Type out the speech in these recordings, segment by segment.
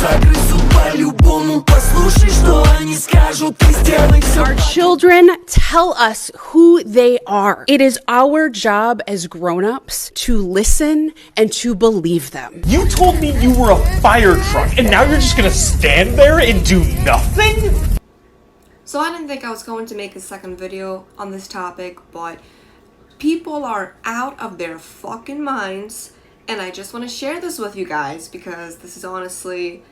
Our children tell us who they are. It is our job as grown-ups to listen and to believe them. You told me you were a fire truck, and now you're just gonna stand there and do nothing? So I didn't think I was going to make a second video on this topic, but people are out of their fucking minds, and I just want to share this with you guys because this is honestly,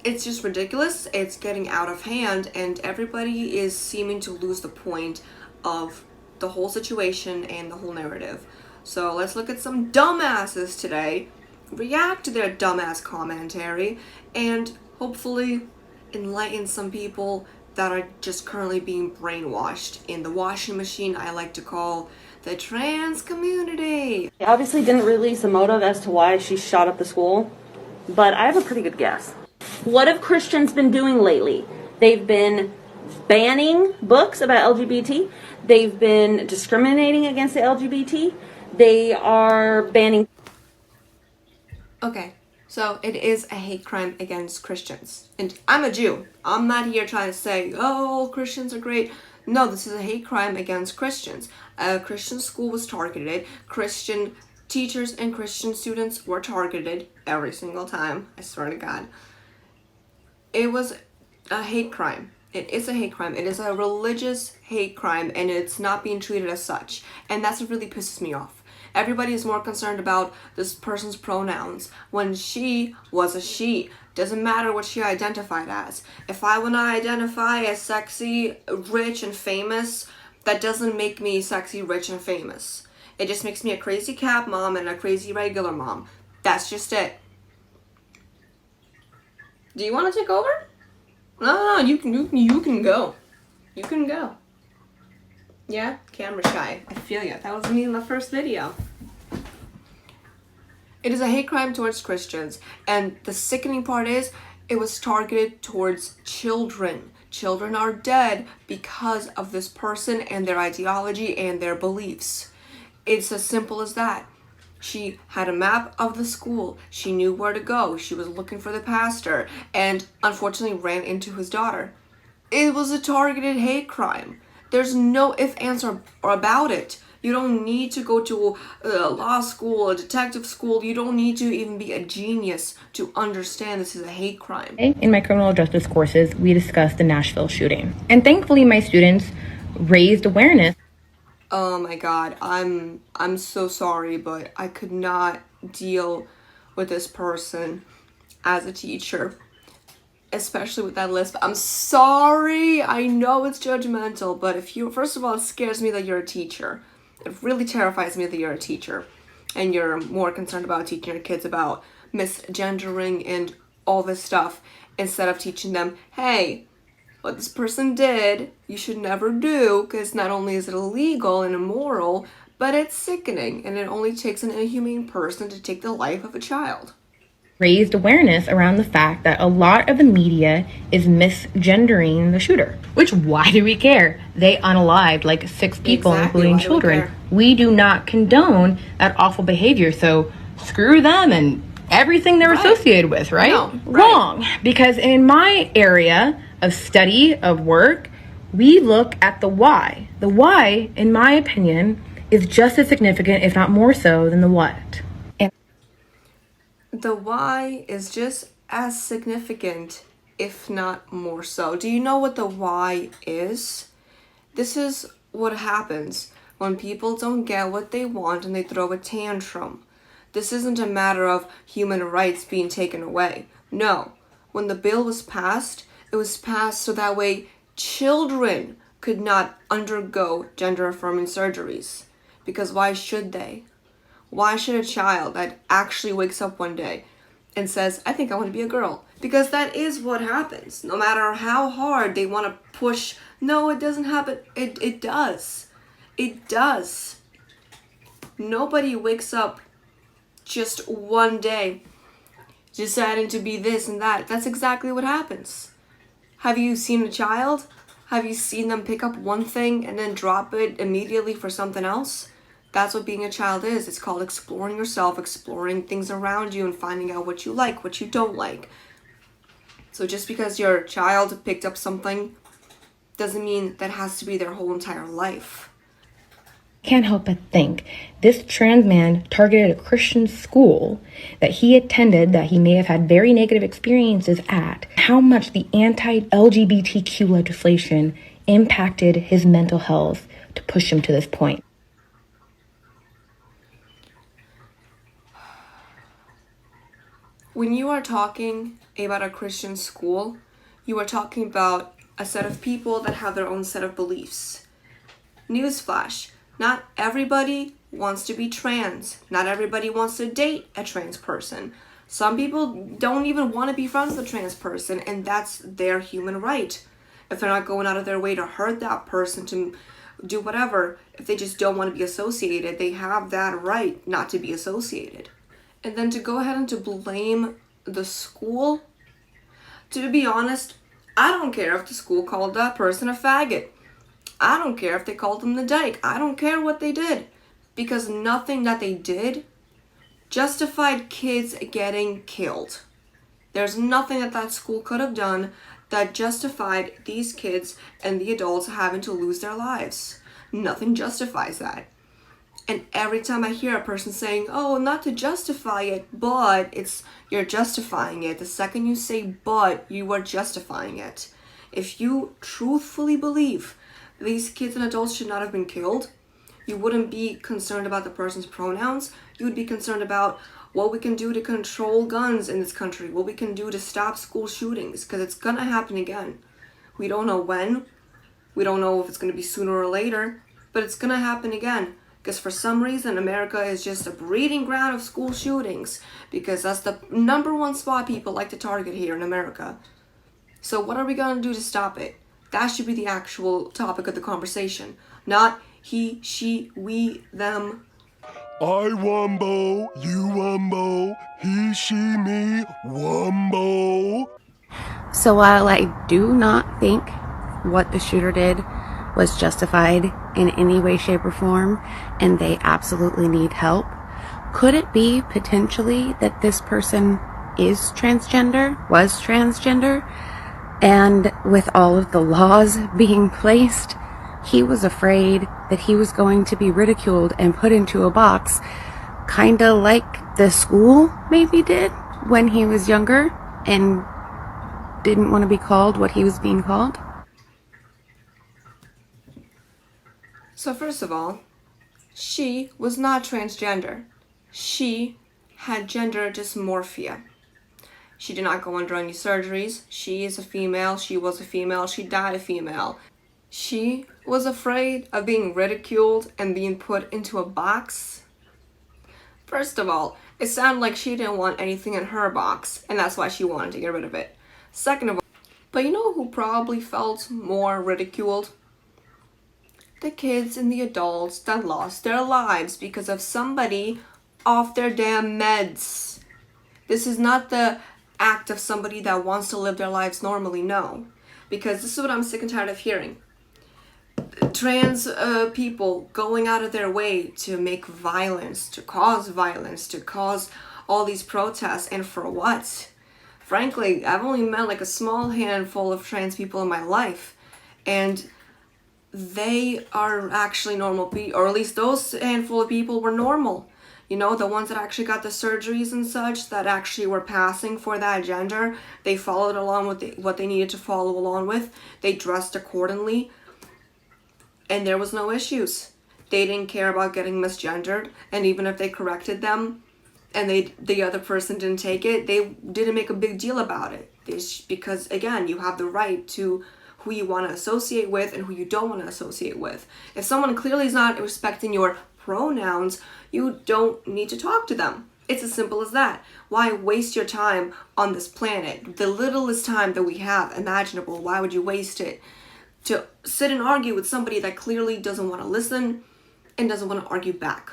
it's just ridiculous. It's getting out of hand, and everybody is seeming to lose the point of the whole situation and the whole narrative. So let's look at some dumbasses today, react to their dumbass commentary, and hopefully enlighten some people that are just currently being brainwashed in the washing machine I like to call the trans community. They obviously didn't release a motive as to why she shot up the school, but I have a pretty good guess. What have Christians been doing lately? They've been banning books about LGBT. They've been discriminating against the LGBT. They are banning... Okay, so it is a hate crime against Christians. And I'm a Jew. I'm not here trying to say, oh, Christians are great. No, this is a hate crime against Christians. A Christian school was targeted. Christian teachers and Christian students were targeted every single time. I swear to God. It was a hate crime. It is a hate crime. It is a religious hate crime, and it's not being treated as such. And that's what really pisses me off. Everybody is more concerned about this person's pronouns when she was a she. Doesn't matter what she identified as. If I want to identify as sexy, rich, and famous, that doesn't make me sexy, rich, and famous. It just makes me a crazy cat mom and a crazy regular mom. That's just it. Do you want to take over? No, you can go. You can go. Yeah, camera shy. I feel you. That was me in the first video. It is a hate crime towards Christians, and the sickening part is it was targeted towards children. Children are dead because of this person and their ideology and their beliefs. It's as simple as that. She had a map of the school. She knew where to go. She was looking for the pastor and unfortunately ran into his daughter. It was a targeted hate crime. There's no ifs, ands, or about it. You don't need to go to a law school, a detective school. You don't need to even be a genius to understand this is a hate crime. In my criminal justice courses, we discussed the Nashville shooting. And thankfully, my students raised awareness. Oh my God, I'm so sorry, but I could not deal with this person as a teacher, especially with that list. I'm sorry, I know it's judgmental, but first of all, it scares me that you're a teacher. It really terrifies me that you're a teacher and you're more concerned about teaching your kids about misgendering and all this stuff instead of teaching them, hey, what this person did, you should never do, because not only is it illegal and immoral, but it's sickening, and it only takes an inhumane person to take the life of a child. Raised awareness around the fact that a lot of the media is misgendering the shooter. Which, why do we care? They unalived like 6 people, Exactly, including children. We do not condone that awful behavior, so screw them and everything they're associated with, right? No, Wrong. Because in my area of study, of work, we look at the why. The why, in my opinion, is just as significant, if not more so, than the what. The why is just as significant, if not more so. Do you know what the why is? This is what happens when people don't get what they want and they throw a tantrum. This isn't a matter of human rights being taken away. No. When the bill was passed, it was passed so that way children could not undergo gender-affirming surgeries. Because why should they? Why should a child that actually wakes up one day and says, I think I want to be a girl? Because that is what happens. No matter how hard they want to push, no, it doesn't happen. It does. It does. Nobody wakes up just one day deciding to be this and that. That's exactly what happens. Have you seen a child? Have you seen them pick up one thing and then drop it immediately for something else? That's what being a child is. It's called exploring yourself, exploring things around you and finding out what you like, what you don't like. So just because your child picked up something doesn't mean that has to be their whole entire life. Can't help but think this trans man targeted a Christian school that he attended, that he may have had very negative experiences at, how much the anti-LGBTQ legislation impacted his mental health to push him to this point. When you are talking about a Christian school, you are talking about a set of people that have their own set of beliefs. Newsflash, not everybody wants to be trans. Not everybody wants to date a trans person. Some people don't even want to be friends with a trans person, and that's their human right. If they're not going out of their way to hurt that person, to do whatever, if they just don't want to be associated, they have that right not to be associated. And then to go ahead and to blame the school, to be honest, I don't care if the school called that person a faggot. I don't care if they called them the dyke. I don't care what they did. Because nothing that they did justified kids getting killed. There's nothing that that school could have done that justified these kids and the adults having to lose their lives. Nothing justifies that. And every time I hear a person saying, oh, not to justify it, but you're justifying it. The second you say but, you are justifying it. If you truthfully believe these kids and adults should not have been killed, you wouldn't be concerned about the person's pronouns. You would be concerned about what we can do to control guns in this country, what we can do to stop school shootings, because it's going to happen again. We don't know when. We don't know if it's going to be sooner or later, but it's going to happen again. Because for some reason, America is just a breeding ground of school shootings, because that's the number one spot people like to target here in America. So what are we going to do to stop it? That should be the actual topic of the conversation, not he, she, we, them. I wumbo, you wumbo, he, she, me, wumbo. So while I do not think what the shooter did was justified in any way, shape, or form, and they absolutely need help, could it be potentially that this person is transgender, was transgender, and with all of the laws being placed, he was afraid that he was going to be ridiculed and put into a box, kind of like the school maybe did when he was younger and didn't want to be called what he was being called? So first of all, she was not transgender. She had gender dysmorphia. She did not go under any surgeries. She is a female. She was a female. She died a female. She was afraid of being ridiculed and being put into a box. First of all, it sounded like she didn't want anything in her box, and that's why she wanted to get rid of it. Second of all, but you know who probably felt more ridiculed? The kids and the adults that lost their lives because of somebody off their damn meds. This is not the act of somebody that wants to live their lives normally, no. Because this is what I'm sick and tired of hearing. Trans people going out of their way to make violence, to cause all these protests, and for what? Frankly, I've only met like a small handful of trans people in my life, and they are actually normal people, or at least those handful of people were normal. You know, the ones that actually got the surgeries and such, that actually were passing for that gender, they followed along with what they needed to follow along with. They dressed accordingly, and there was no issues. They didn't care about getting misgendered, and even if they corrected them and the other person didn't take it, they didn't make a big deal about it. Because again, you have the right to who you want to associate with and who you don't want to associate with. If someone clearly is not respecting your pronouns, you don't need to talk to them. It's as simple as that. Why waste your time on this planet? The littlest time that we have imaginable, why would you waste it to sit and argue with somebody that clearly doesn't want to listen and doesn't want to argue back?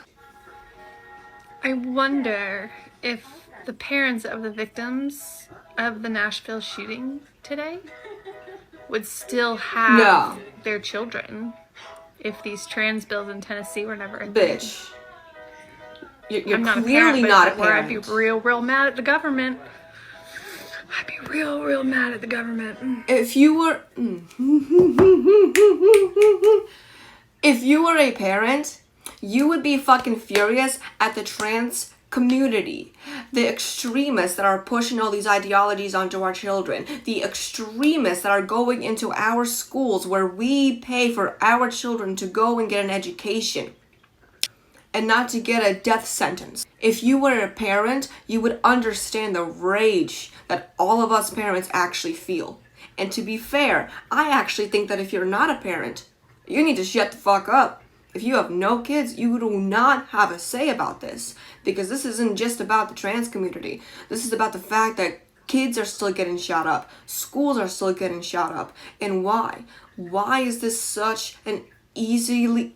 I wonder if the parents of the victims of the Nashville shooting today would still have their children if these trans bills in Tennessee were never a thing. Bitch. You're I'm not clearly a parent, not a but I'd be parent. real mad at the government. I'd be real mad at the government. If you were if you were a parent, you would be fucking furious at the trans community, the extremists that are pushing all these ideologies onto our children, the extremists that are going into our schools where we pay for our children to go and get an education and not to get a death sentence. If you were a parent, you would understand the rage that all of us parents actually feel. And to be fair, I actually think that if you're not a parent, you need to shut the fuck up. If you have no kids, you do not have a say about this, because this isn't just about the trans community. This is about the fact that kids are still getting shot up, schools are still getting shot up. And why? Why is this such an easily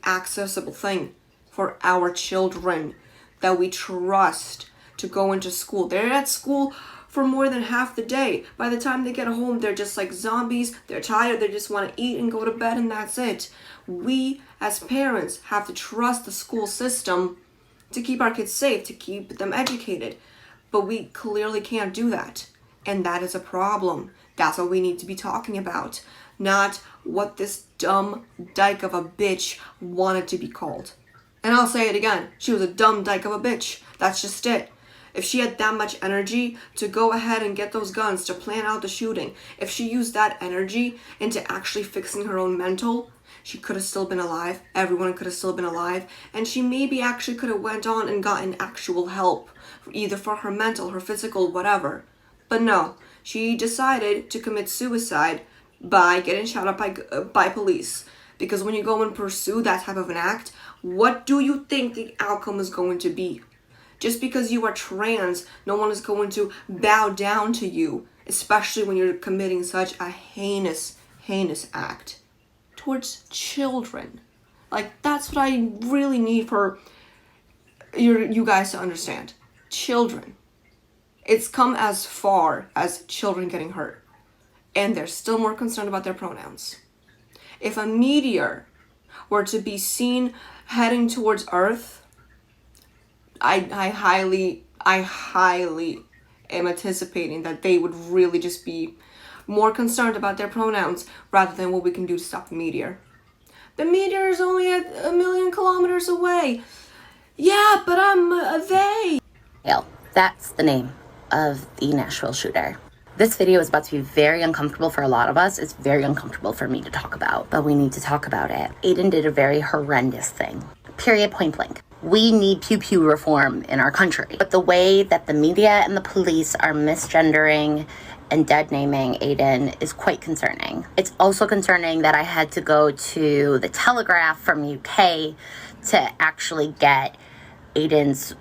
accessible thing for our children that we trust to go into school? They're at school for more than half the day. By the time they get home, they're just like zombies. They're tired. They just want to eat and go to bed, and that's it. We, as parents, have to trust the school system to keep our kids safe, to keep them educated. But we clearly can't do that. And that is a problem. That's what we need to be talking about. Not what this dumb dyke of a bitch wanted to be called. And I'll say it again. She was a dumb dyke of a bitch. That's just it. If she had that much energy to go ahead and get those guns, to plan out the shooting, if she used that energy into actually fixing her own mental, she could have still been alive. Everyone could have still been alive. And she maybe actually could have went on and gotten actual help, either for her mental, her physical, whatever. But no, she decided to commit suicide by getting shot up by police. Because when you go and pursue that type of an act, what do you think the outcome is going to be? Just because you are trans, no one is going to bow down to you, especially when you're committing such a heinous act towards children. Like, that's what I really need for you guys to understand. Children. It's come as far as children getting hurt. And they're still more concerned about their pronouns. If a meteor were to be seen heading towards Earth, I highly am anticipating that they would really just be more concerned about their pronouns rather than what we can do to stop the meteor. The meteor is only at 1,000,000 kilometers away. Yeah, but I'm they. Hale, that's the name of the Nashville shooter. This video is about to be very uncomfortable for a lot of us. It's very uncomfortable for me to talk about, but we need to talk about it. Aiden did a very horrendous thing. Period, point blank. We need pew-pew reform in our country. But the way that the media and the police are misgendering and dead naming Aiden is quite concerning. It's also concerning that I had to go to the Telegraph from UK to actually get Aiden's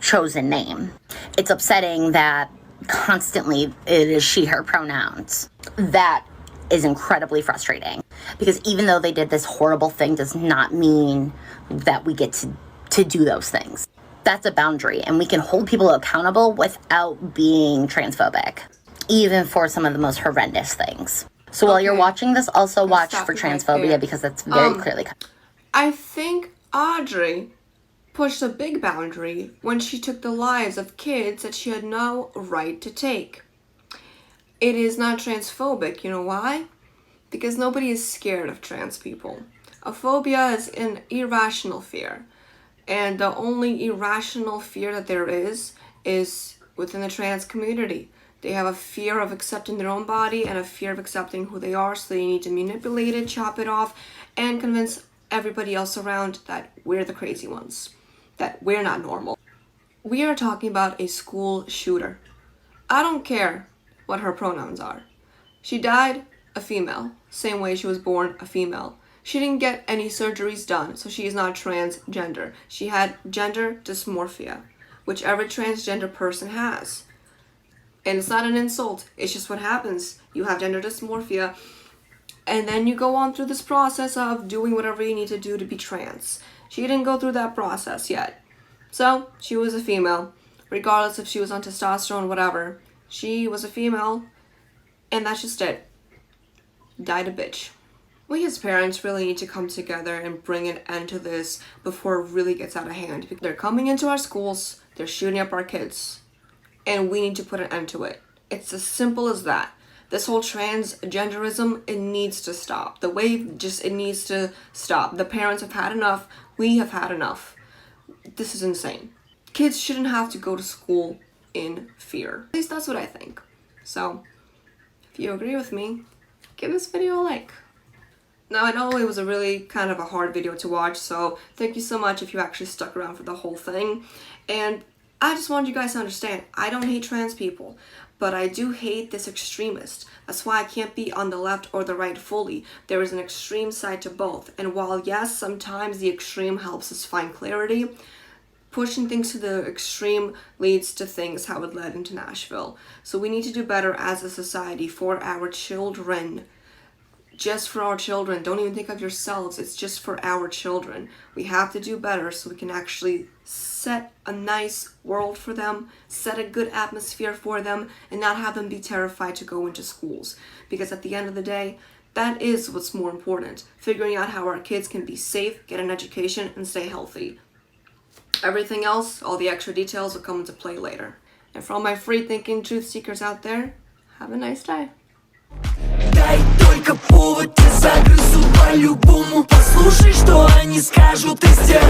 chosen name. It's upsetting that constantly it is she, her pronouns. That is incredibly frustrating, because even though they did this horrible thing does not mean that we get to do those things. That's a boundary, and we can hold people accountable without being transphobic, even for some of the most horrendous things. So while you're watching this, also watch for transphobia, because that's very clearly. I think Audrey pushed a big boundary when she took the lives of kids that she had no right to take. It is not transphobic. You know why? Because nobody is scared of trans people. A phobia is an irrational fear. And the only irrational fear that there is within the trans community. They have a fear of accepting their own body and a fear of accepting who they are, so they need to manipulate it, chop it off, and convince everybody else around that we're the crazy ones, that we're not normal. We are talking about a school shooter. I don't care what her pronouns are. She died a female, same way she was born a female. She didn't get any surgeries done, so she is not transgender. She had gender dysmorphia, which every transgender person has. And it's not an insult, it's just what happens. You have gender dysmorphia, and then you go on through this process of doing whatever you need to do to be trans. She didn't go through that process yet. So, she was a female. Regardless if she was on testosterone, whatever. She was a female, and that's just it. Died a bitch. We as parents really need to come together and bring an end to this before it really gets out of hand. They're coming into our schools, they're shooting up our kids. and we need to put an end to it. It's as simple as that. This whole transgenderism, it needs to stop. The wave it needs to stop. The parents have had enough. We have had enough. This is insane. Kids shouldn't have to go to school in fear. At least that's what I think. So, if you agree with me, give this video a like. Now, I know it was a really kind of a hard video to watch, so thank you so much if you actually stuck around for the whole thing. And I just wanted you guys to understand, I don't hate trans people, but I do hate this extremist. That's why I can't be on the left or the right fully. There is an extreme side to both. And while yes, sometimes the extreme helps us find clarity, pushing things to the extreme leads to things how it led into Nashville. So we need to do better as a society for our children. Just for our children. Don't even think of yourselves. It's just for our children. We have to do better so we can actually set a nice world for them, set a good atmosphere for them, and not have them be terrified to go into schools. Because at the end of the day, that is what's more important. Figuring out how our kids can be safe, get an education, and stay healthy. Everything else, all the extra details will come into play later. And for all my free-thinking truth seekers out there, have a nice day. Дай только повод, я загрызу по-любому. Послушай, что они скажут, и сделай.